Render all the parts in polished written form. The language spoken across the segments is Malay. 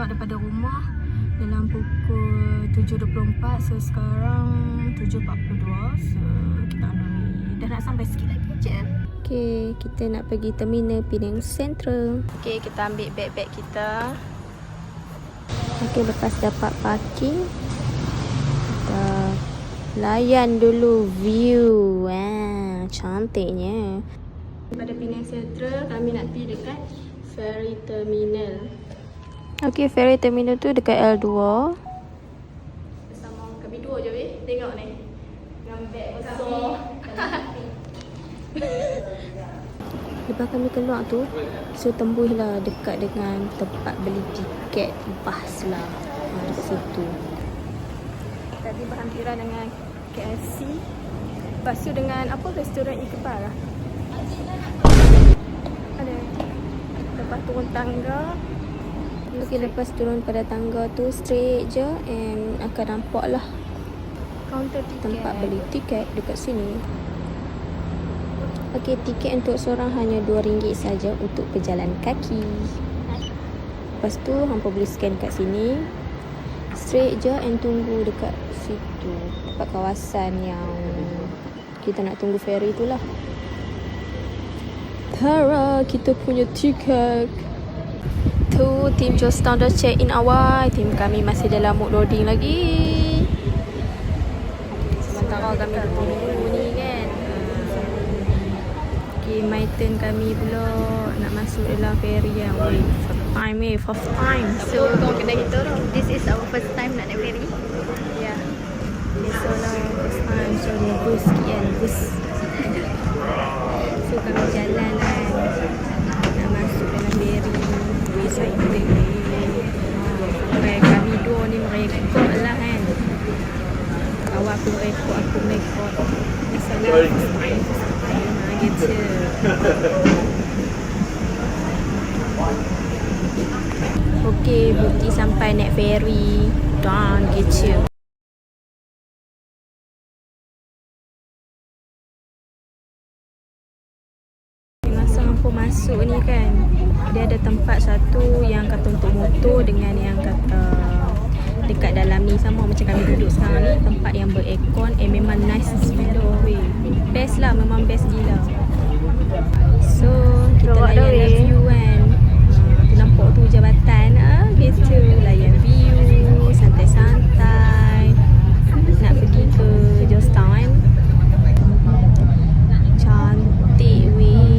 keluar daripada rumah dalam pukul 7.24. So sekarang 7.42. So kita dah nak sampai sikit lagi je. Okay, kita nak pergi terminal Penang Central. Okay, kita ambil beg-beg kita. Okay, lepas dapat parking, kita layan dulu view. Cantiknya. Pada Penang Central, kami nak pergi dekat ferry terminal. Okay, ferry terminal tu dekat L2. Bersama kami dua je weh. Tengok ni. Dengan beg besar. Lepas kami keluar tu, so tembuslah dekat dengan tempat beli tiket bas lah. Dekat situ. Tadi berhampiran dengan KFC. Lepas tu dengan apa, restoran Iqbal lah. Ada. Lepas turun tangga. Okay, lepas turun pada tangga tu straight je and akan nampak lah kaunter tiket, tempat beli tiket dekat sini. Okay, tiket untuk seorang hanya RM2 saja untuk berjalan kaki. Lepas tu hampa boleh scan kat sini. Straight je and tunggu dekat situ, dekat kawasan yang kita nak tunggu ferry tu lah. Tara, kita punya tiket. Tu tim Jostown dah check in awal. Tim kami masih dalam mood loading lagi. Sementara kami tunggu ni kan. Okay, my turn kami pula nak masuk dalam ferry yang first time. So kedai kita this is our first time nak naik ferry. Yeah. So lah first time. So dia bus sekian bus. So kami jalan lah nak masuk dalam ferry. Excited. Sampai kami dua ni merekod lah kan. Awak aku merekod, aku merekod. Masalah gitu. Okay, bukti sampai naik ferry. Dan gitu. Masa hampa masuk ni kan, dia ada tempat satu yang kata untuk motor dengan yang kata dekat dalam ni sama macam kami duduk sekarang ni, tempat yang beraircon. Memang nice gila weh. Best lah, memang best gila. So kita layan lah view kan. Tu nampak tu jabatan gitu. Layan view, santai-santai. Nak pergi ke Jostown. Cantik weh.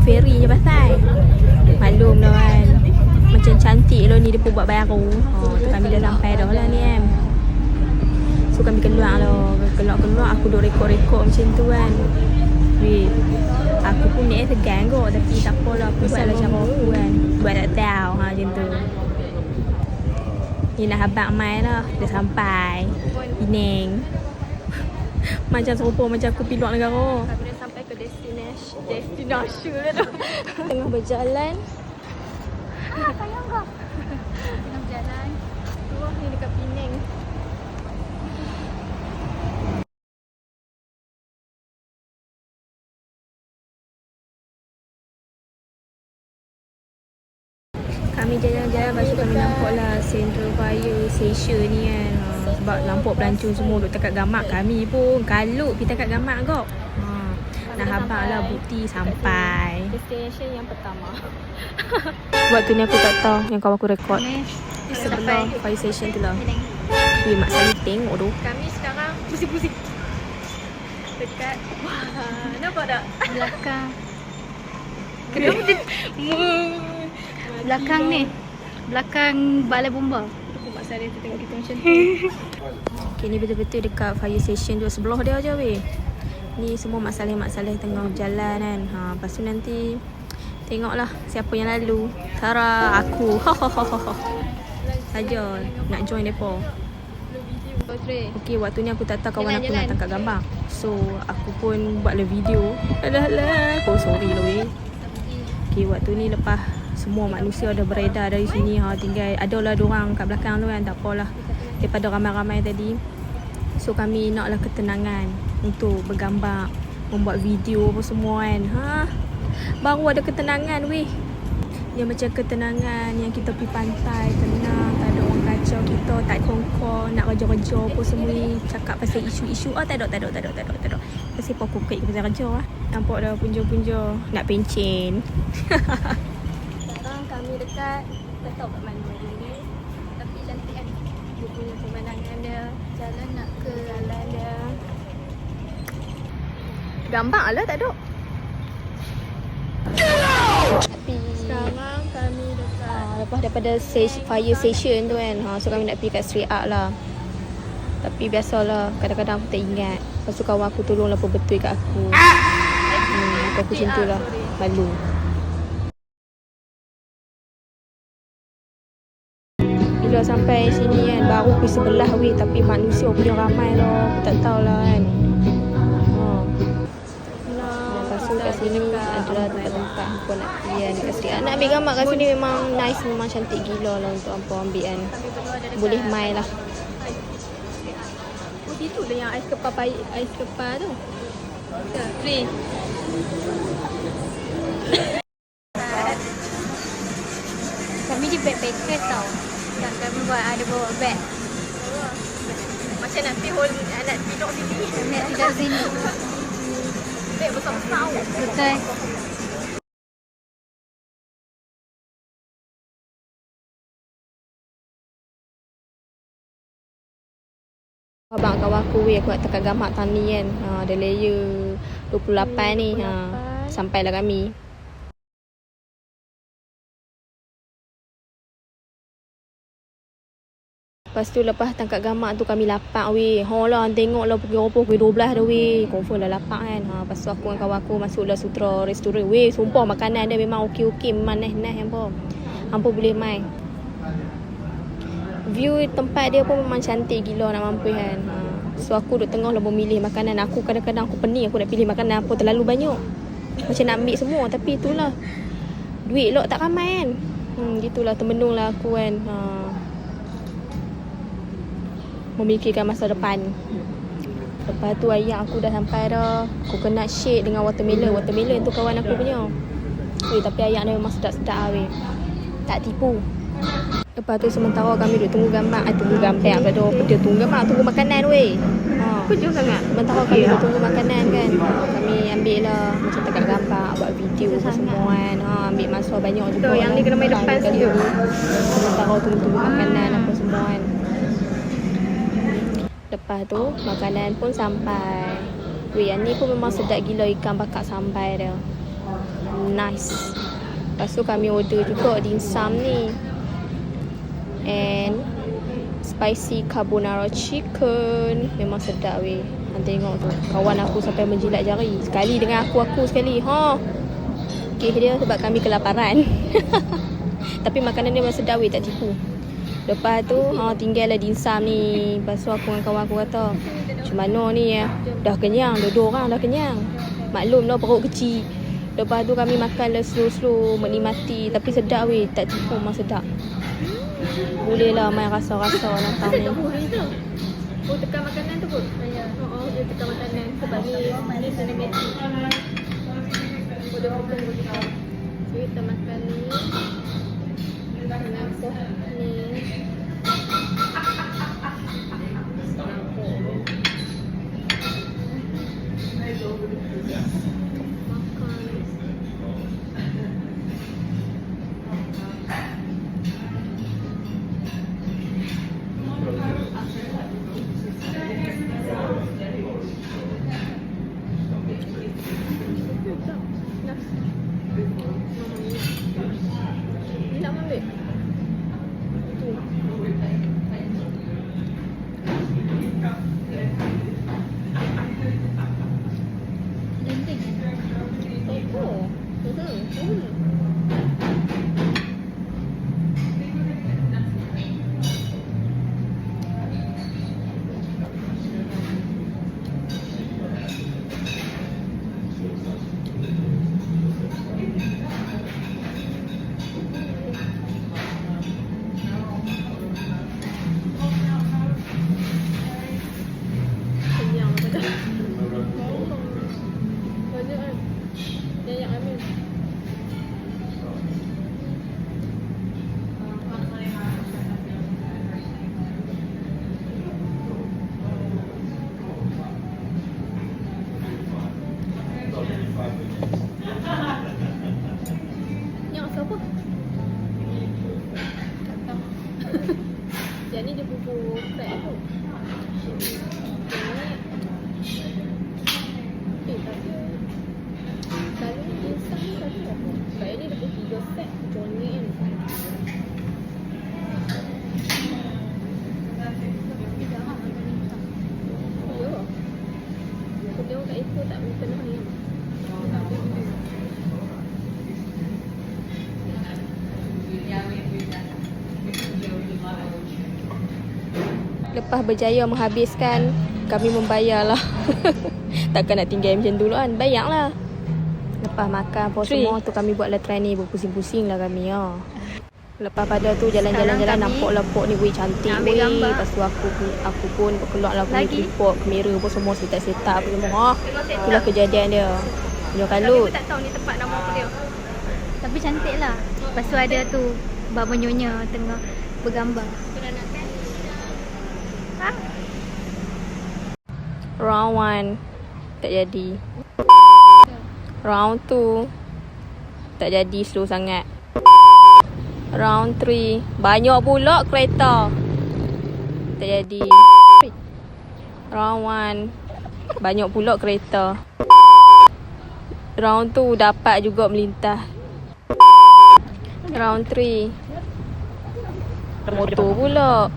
Ferry je pasal maklum dah kan, macam cantik lah ni dia pun buat baru. Kami dah sampai dah lah ni kan. So kami keluar lah. Keluar aku duk rekod-rekod macam tu kan. Weh, aku pun ni segan kot. Tapi tak apalah, aku buat lah cara aku kan. Buat tak tahu macam tu. Ni lah habang mai lah. Dah sampai Penang. Macam serupa macam aku pilot negara. Aku dah sampai ke destination tu. Tengah berjalan. Sayang kau. Tengah berjalan. Wah, ni dekat Penang. Kami jalan-jalan, lepas tu kami nampak lah Central Fire Station ni kan. Sebab lampu pelancong semua duduk dekat gamak. Kami pun kalut pergi dekat gamak kau. Nak habang lah bukti sampai destination yang pertama. Waktu ni aku tak tahu yang kawan aku rekod. Di sebelah fire station tu lah. Weh, mak saya tengok tu. Kami sekarang pusing-pusing dekat, wah, nampak tak? Belakang. Kenapa dia Belakang ni. Belakang balai bomba. Mak saya tengok kita macam tu. Okay, ni betul-betul dekat fire station tu. Sebelah dia je weh. Ni semua masalah-masalah tengah berjalan kan. Lepas tu nanti tengoklah siapa yang lalu. Tara, aku. Saja nak join depa. Okey, waktu ni aku tak tahu kawan aku nak tangkap gambar. So, aku pun buatlah video. Alah. Oh, sorry lah weh. Okey, waktu ni lepas semua manusia dah beredar dari sini, tinggal adalah diorang kat belakang tu kan, tak apalah. Daripada ramai-ramai tadi. So, kami naklah ketenangan untuk bergambar, membuat video apa semua kan. Baru ada ketenangan weh. Yang macam ketenangan yang kita pergi pantai, tenang, tak ada orang kacau kita, tak kongkong, nak kerja-kerja apa semua, cakap pasal isu-isu. Tak ada. Pasal pokok kita pasal kerja lah. Nampak dah punja-punja nak pencen. Sekarang kami dekat, tak tahu kat mana ni, tapi cantik kan. Dia punya pemandangan dia, jalan nak ke jalan dia. Gambar lah tak ada. Tapi sekarang kami dekat lepas daripada fire station tu kan, so kami nak pergi kat street art lah. Tapi biasalah, kadang-kadang aku tak ingat. Lepas tu kawan aku tolonglah betul kat aku. Aku macam tu lah, malu. Bila sampai sini kan, baru pergi sebelah weh, tapi manusia punya ramai lah. Aku tak tahulah kan. Kat sini adalah tempat hampa nak pergi kan, dekat street art. Nak ambil gambar kat sini memang nice, memang cantik gila lah untuk hampa ambil kan. Boleh mai lah. Oh, itu lah yang ais kepal tu. Free. Kami di backpacker tau. Yang kami buat ada bawa beg. Macam nak tidur sini. Nak tidur sini. Beg besar-besar. Betul. Abang kawan aku weh, aku nak tekan gambar tani kan. Ada layer 28 ni. Sampailah kami. Lepas tu lepas tangkap gambar tu kami lapak weh. Lah tengoklah pukul 12 dah weh. Confirm dah lapak kan. Lepas tu aku dengan kawan aku masuklah Sutra restoran. Weh, sumpah makanan dia memang okey-okey, memang nice-nice hampa. Hampa boleh mai. View tempat dia pun memang cantik gila nak mampu kan. So aku duduk tengah lah memilih makanan. Aku kadang-kadang aku pening aku nak pilih makanan apa, terlalu banyak. Macam nak ambil semua, tapi itulah duit tak ramai kan. Gitulah termenung lah aku kan. Memikirkan masa depan. Lepas tu ayam aku dah sampai dah. Coconut shake dengan watermelon. Watermelon tu kawan aku punya. Tapi ayam dia memang sedap-sedap weh. Tak tipu. Lepas tu sementara kami duduk tunggu gambar. Tunggu gambar pula tu. Dia tunggu gambar, tunggu makanan weh. Kejut sangat. Sementara kami duduk tunggu makanan kan. Kami ambil lah macam tekat gambar, buat video semua kan. Ambil masa banyak juga. Yang ni kena main depan situ. Sementara tunggu makanan apa semua kan. Lepas tu makanan pun sampai. Weh, yang ni pun memang sedap gila, ikan bakar sambal dia. Nice. Lepas tu kami order juga dimsum ni. And spicy carbonara chicken. Memang sedap weh. Tengok tu, kawan aku sampai menjilat jari. Sekali dengan aku sekali. Okay dia sebab kami kelaparan. Tapi makanan dia memang sedap weh, tak tipu. Lepas tu tinggal lah dimsum ni. Lepas tu aku dengan kawan aku kata, macam mana ni ya? Dah kenyang, dua orang dah kenyang. Maklum lah perut kecil. Lepas tu kami makan lah slow-slow, menikmati. Tapi sedap weh, tak tipu, memang sedap. Boleh lah main rasa-rasa datang ni. Oh, tekan makanan tu pun? Ya. Dia tekan makanan. Sebab ni cinematic. Boleh tekan. So, kita makan ni. Kenapa ni? Lepas berjaya menghabiskan, kami membayarlah. Takkan nak tinggal macam dulu kan. Bayarlah. Lepas makan apa semua tu kami buatlah try ni. Berpusing-pusing lah kami ya. Lepas pada tu jalan-jalan nampak lepok ni. Weh cantik weh. Lepas tu aku pun keluar lah punya tripod, kamera apa semua. Setak-setak apa semua. Itulah kejadian dia. Punya kalut. Tapi aku tak tahu ni tempat nama apa dia. Tapi cantik lah. Lepas tu ada tu Baba Nyonya tengah bergambar. Ha? Round 1 tak jadi. Round 2 tak jadi, slow sangat. Round 3 banyak pula kereta. Tak jadi. Round 1 banyak pula kereta. Round 2 dapat juga melintas. Round 3 motor pula.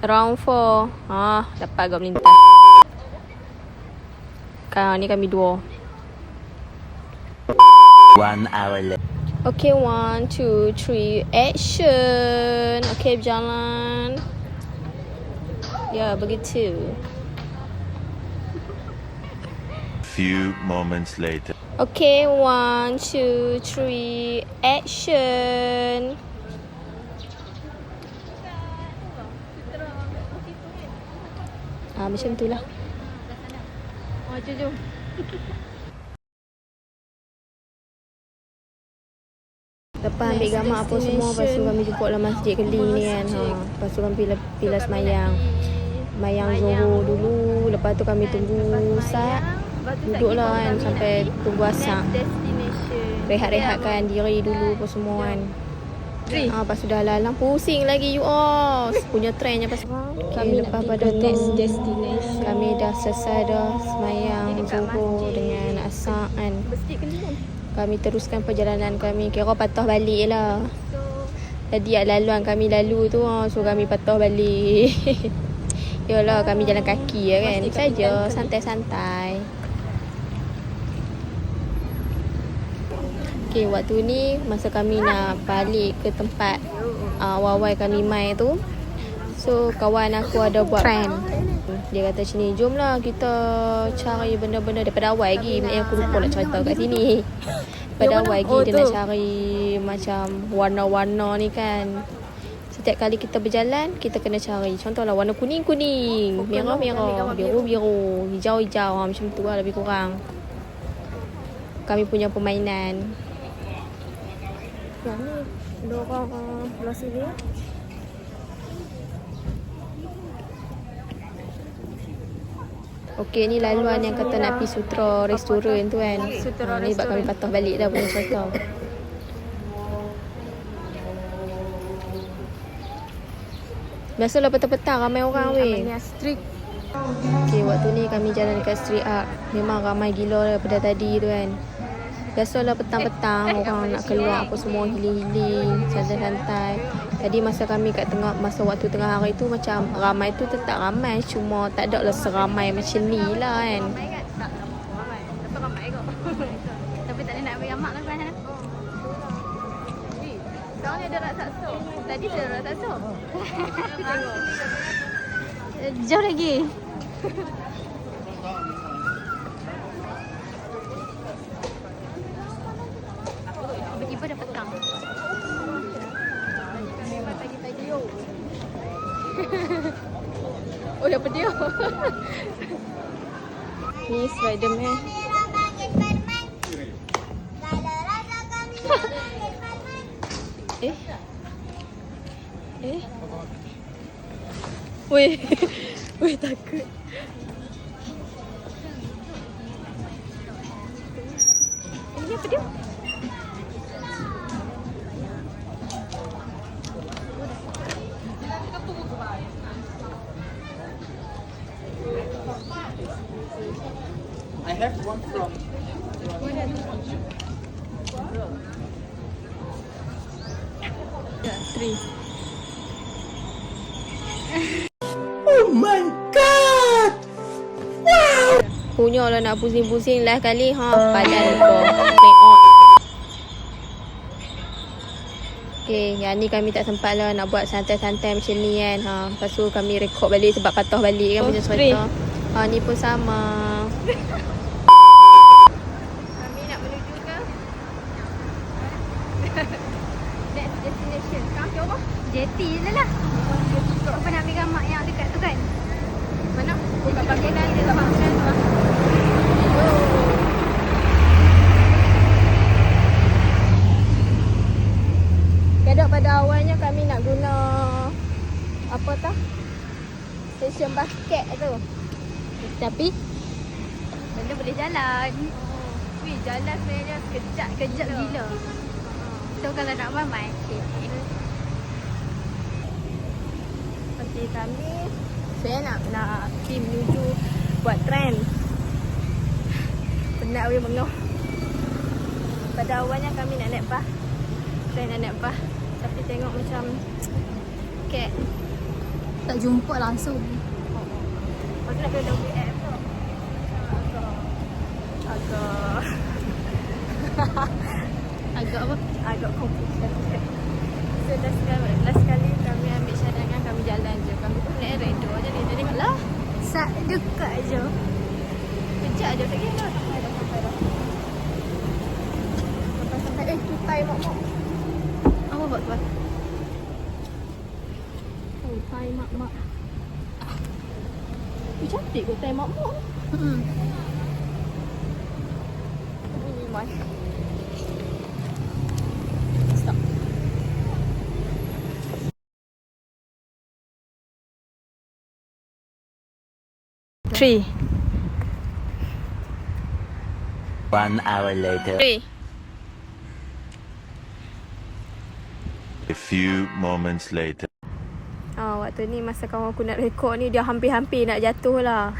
Round 4 dapat agak melintas. Ni kami dua. 1 hour later. Okay, 1, 2, 3, action. Okay, berjalan. Ya, begitu. Few moments later. Okay, 1, 2, 3, action. Macam tu lah. Jom. Lepas ambil gambar apa semua, lepas tu kami jumpa lah masjid Keling ni kan. Lepas tu kami pilih semayang Zuhur dulu. Lepas tu kami tunggu sat. Duduklah kan sampai tunggu asar. Rehat-rehatkan diri dulu apa semua kan. Lepas sudah lalang pusing lagi you all. Punya trendnya pas kami lepas pada tu kami dah selesai dah semayang Zuhur dengan asar kan. Kami teruskan perjalanan kami. Kira patah balik lah. Tadi laluan kami lalu tu so kami patah balik. Yalah kami jalan kaki kan. Saja santai-santai. Okay, waktu ni masa kami nak balik ke tempat wawai kami mai tu. So kawan aku ada buat trend. Dia kata sini jomlah kita cari benda-benda daripada awal lagi. Aku lupa nak cerita kat sini. Pada awal lagi dia nak cari macam warna-warna ni kan. Setiap kali kita berjalan kita kena cari. Contohlah warna kuning-kuning, merah-merah, biru-biru, hijau-hijau, macam tu lah lebih kurang. Kami punya permainan. Yang ni dorang belah sini. Okey, ni laluan yang kata nak pergi Sutra restoran tu kan. Ni sebab kami patah balik dah punya cerita. Biasalah petang-petang ramai orang weh. Okey, waktu ni kami jalan dekat street art. Memang ramai gila daripada tadi tu kan. Biasalah petang-petang orang nak keluar apa semua healing-healing, santai-santai. Tadi masa kami kat masa waktu tengah hari tu macam ramai tu tetap ramai, cuma tak ada lah seramai macam ni lah kan. Ramai kan? Tak ramai. Tapi ramai kot. Tapi tak ada nak ambil gambar kan sana. Sekarang ni ada rak sakso. Tadi ada rak sakso. Jauh lagi. Tiba-tiba dah petang. Pagi-pagi yo. Oh, dapat dia. Ni Spiderman. Weh. Weh takut. Ini apa dia? I have one from Three. Oh my god! Wow! Punya lah nak pusing-pusing lah kali padan kau. Play on. Okay, yang ni kami tak sempat lah nak buat santai-santai macam ni kan. Lepas tu kami rekod balik sebab patah balik kan punya cerita. Ni pun sama. Kami nak menuju ke next destination. Sekarang ke apa? Jeti je lah. Apa nak ambil gambar yang dekat tu kan? Mana? Dekat bangunan, dekat bangunan tu lah. Kadang pada awalnya kami nak guna apa tah? Stesen basket tu. Tapi Benda boleh jalan. wih, jalan sebenarnya kejap Gila. So kalau nak mamai, Okey, kami saya nak pergi menuju buat trend. Penat weh mengoh. Pada awalnya kami nak naik bas. Saya nak naik bas. Tapi tengok macam cat. tak jumpa langsung. Lepas tu nak kena WF tu. Agak apa? Agak complicated. So last kali kami ambil cadangan, kami jalan je. Kami pun naik redo je ni. Tadi lah. Sat dekat je. Kejap je tak kira. Sampai dah. Sampai. Tutai mak-mak. Apa buat tu? Tutai mak-mak. Cantik kot tutai mak-mak. Bunyi mai. Stop. Three. 1 hour later. A few moments later. Waktu ni masa kawan aku nak rekod ni, dia hampir-hampir nak jatuh lah.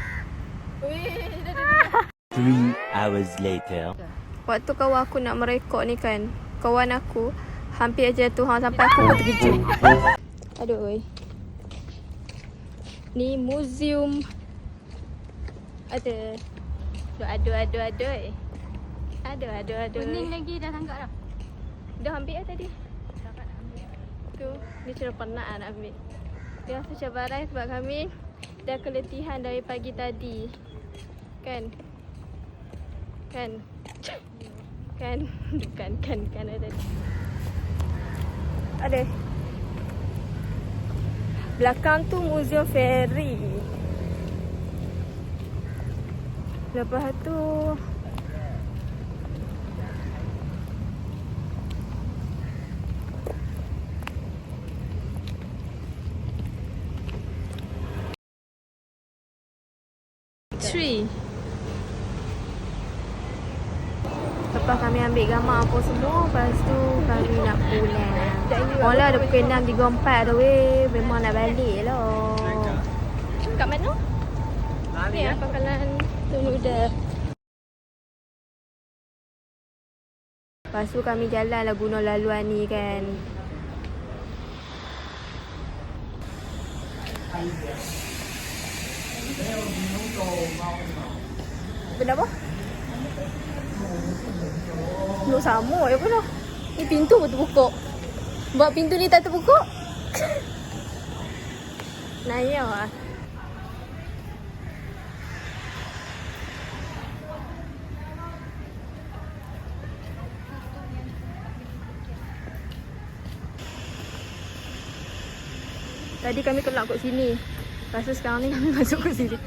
3 hours later. Waktu kawan aku nak merekod ni kan, kawan aku hampir jatuh sampai aku pun terkejut. Aduh oi. Ni museum. Aduh. Aduh. Kuning lagi dah sanggap dah. Dah ambil lah tadi. Tu, ni sudah penat nak ambil. Dia rasa cabaran sebab kami dah keletihan dari pagi tadi. Kan? Bukan ada tadi. Ada. Belakang tu museum feri. Lepas tu tree. Lepas kami ambil gambar apa semua, lepas tu kami nak pulang. Orang ada pukul 6.34 tu weh. Memang nak balik lah. Kat mana? Ni pangkalan Tunuda. Lepas tu kami jalan lah guna laluan ni kan. Benda apa? Nuk sama je pun lah. Ni pintu pun terbuka. Buat pintu ni tak terbuka. Naya lah. Tadi kami keluar kat sini. Lepas tu sekarang ni kami masuk ke sini.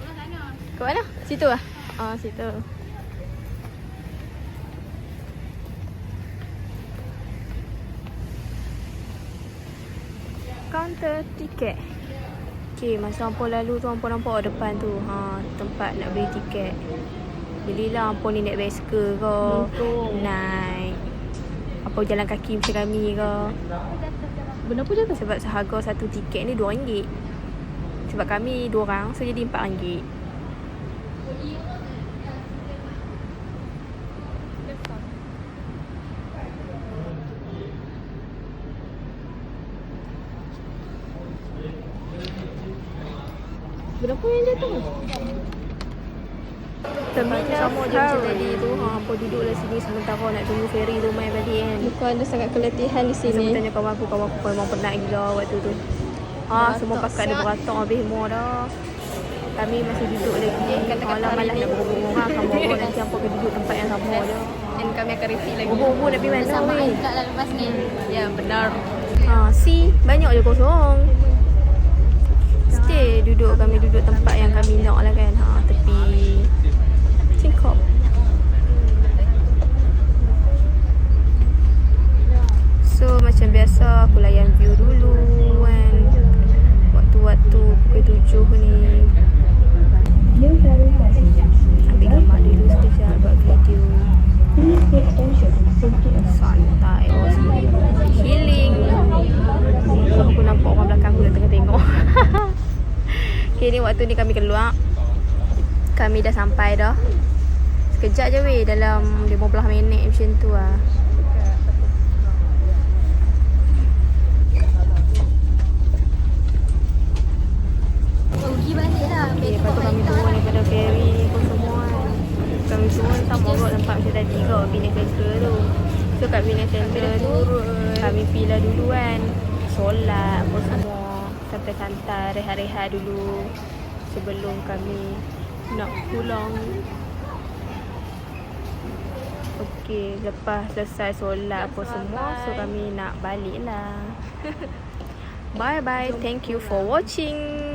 Ke mana? Situ lah? Situ. Kaunter tiket. Okay, masa hampa lalu tu hampa nampak depan tu. Tempat nak beli tiket. Belilah hampa ni naik basikal ke. Naik. Apa jalan kaki macam kami ke. Kenapa jatuh? Sebab seharga satu tiket ni RM2. Sebab kami 2 orang, so jadi RM4. Berapa yang jatuh? Terminal sama je macam tadi tu. Hampa duduk lah sini sementara nak tunggu ferry tu main balik kan. Bukan ada sangat keletihan di sini. Saya tanya kawan aku memang penat gila waktu tu. Semua pakat dia beratok habis semua dah. Kami masih duduk lagi. Malam malah nak berbual akan bawa nanti hampa akan duduk tempat yang sama je. Dan kami akan repeat lagi. Berbual nak pergi mana bersamaan weh? kat lah lepas ni. Ya, benar. See, banyak je kosong. Stay kami duduk tempat yang kami nak lah kan. Tepi Tingkap. So macam biasa aku layan view dulu kan. Waktu-waktu pukul 7 ni. Ambil gambar dulu sekejap buat video. Santai. Healing. Aku nampak orang belakang aku dah tengah tengok. Okay, ni waktu ni kami keluar. Kami dah sampai dah. Sekejap je weh, dalam 15 minit macam tu lah. Pergi balik lah. Okay, lepas tu kami turun daripada ferry ni pun semua kan. Kami turun sama road tempat macam tadi kot, Penang Central tu. So kat Penang Central tu kami pergi lah dulu kan. Solat apa semua. Santai-santai, rehat-rehat dulu sebelum kami nak pulang. Okey, lepas selesai solat apa semua, so kami nak balik lah. Bye bye. Thank you for watching.